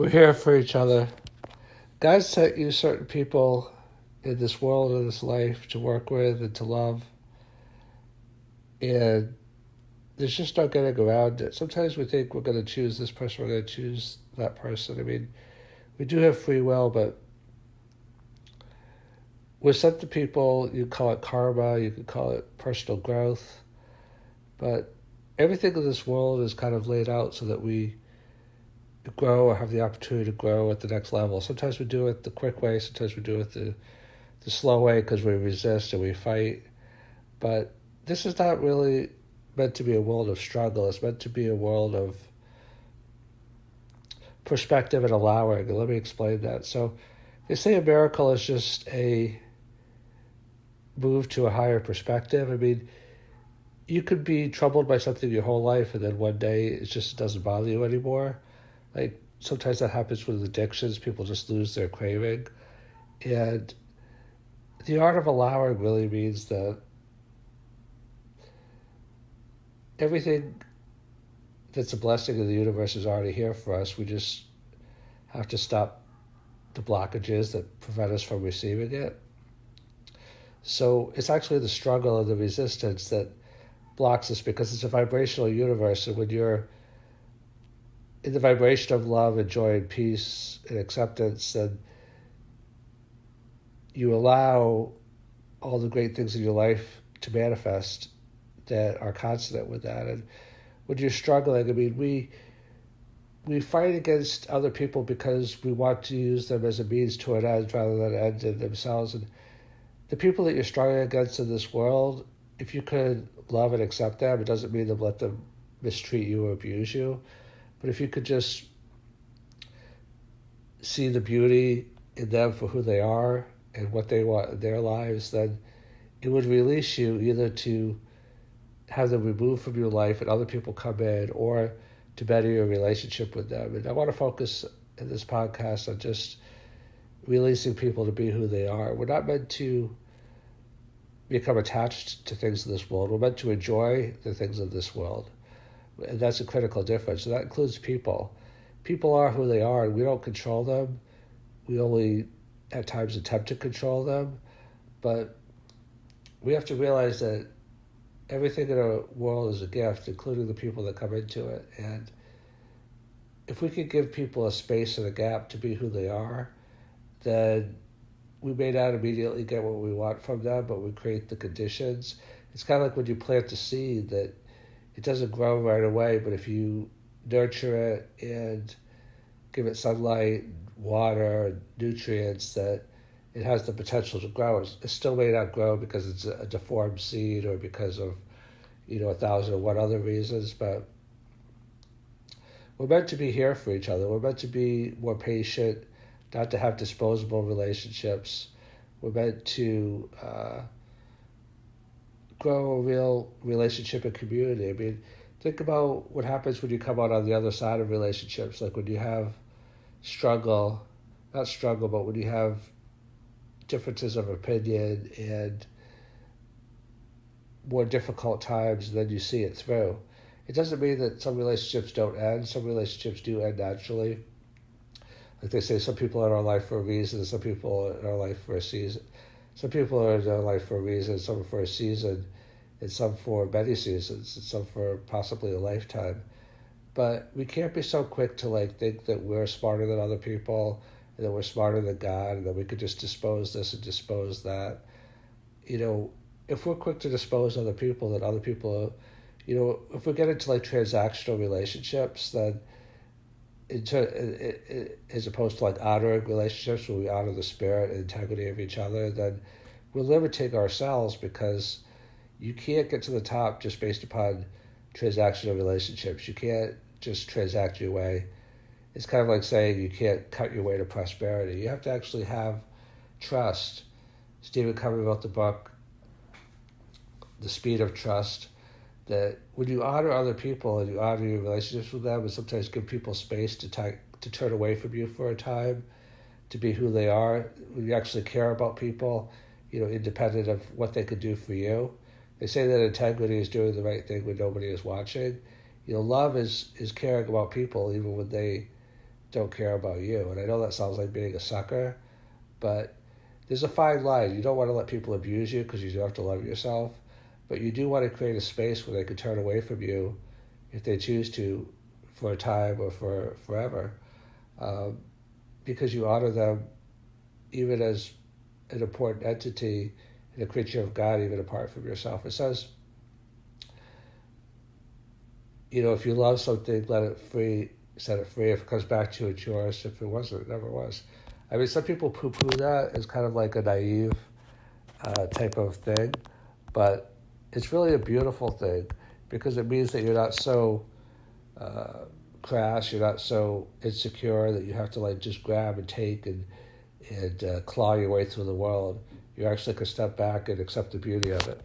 We're here for each other. God sent you certain people in this world, in this life, to work with and to love. And there's just no getting around it. Sometimes we think we're going to choose this person, we're going to choose that person. I mean, we do have free will, but we're sent to people. You call it karma, you could call it personal growth. But everything in this world is kind of laid out so that we grow or have the opportunity to grow at the next level. Sometimes we do it the quick way, sometimes we do it the slow way because we resist and we fight. But this is not really meant to be a world of struggle. It's meant to be a world of perspective and allowing. And let me explain that. So they say a miracle is just a move to a higher perspective. I mean, you could be troubled by something your whole life and then one day it just doesn't bother you anymore. Like sometimes that happens with addictions. People just lose their craving. And the art of allowing really means that everything that's a blessing in the universe is already here for us. We just have to stop the blockages that prevent us from receiving it. So it's actually the struggle and the resistance that blocks us because it's a vibrational universe. And when you're in the vibration of love and joy and peace and acceptance, then you allow all the great things in your life to manifest that are consonant with that. And when you're struggling, I mean, we fight against other people because we want to use them as a means to an end rather than an end in themselves. And the people that you're struggling against in this world, if you could love and accept them, it doesn't mean to let them mistreat you or abuse you. But if you could just see the beauty in them for who they are and what they want in their lives, then it would release you either to have them removed from your life and other people come in, or to better your relationship with them. And I want to focus in this podcast on just releasing people to be who they are. We're not meant to become attached to things in this world. We're meant to enjoy the things of this world. And that's a critical difference. And that includes people. People are who they are, and we don't control them. We only, at times, attempt to control them. But we have to realize that everything in our world is a gift, including the people that come into it. And if we could give people a space and a gap to be who they are, then we may not immediately get what we want from them, but we create the conditions. It's kind of like when you plant a seed that it doesn't grow right away, but if you nurture it and give it sunlight, water, and nutrients, that it has the potential to grow. It still may not grow because it's a deformed seed or because of, 1,001 other reasons, but we're meant to be here for each other. We're meant to be more patient, not to have disposable relationships. We're meant to grow a real relationship and community. I mean, think about what happens when you come out on the other side of relationships, like when you have not struggle, but when you have differences of opinion and more difficult times, then you see it through. It doesn't mean that some relationships don't end. Some relationships do end naturally. Like they say, some people are in our life for a reason, some people are in our life for a season. Some people are in our life for a reason, some for a season, and some for many seasons, and some for possibly a lifetime. But we can't be so quick to think that we're smarter than other people, and that we're smarter than God, and that we could just dispose this and dispose that. If we're quick to dispose other people, then other people, if we get into transactional relationships, then as opposed to honoring relationships where we honor the spirit and integrity of each other, then we're limiting ourselves, because you can't get to the top just based upon transactional relationships. You can't just transact your way. It's kind of like saying you can't cut your way to prosperity. You have to actually have trust. Stephen Covey wrote the book, The Speed of Trust, that when you honor other people and you honor your relationships with them, and sometimes give people space to turn away from you for a time, to be who they are, when you actually care about people, independent of what they could do for you. They say that integrity is doing the right thing when nobody is watching. Love is caring about people even when they don't care about you. And I know that sounds like being a sucker, but there's a fine line. You don't want to let people abuse you because you do have to love yourself, but you do want to create a space where they can turn away from you if they choose to for a time or for forever, because you honor them even as an important entity and a creature of God, even apart from yourself. It says, if you love something, let it free, set it free. If it comes back to you, it's yours. If it wasn't, it never was. I mean, some people poo-poo that as kind of like a naive type of thing, but it's really a beautiful thing because it means that you're not so crass, you're not so insecure that you have to like just grab and take and claw your way through the world. You actually can step back and accept the beauty of it.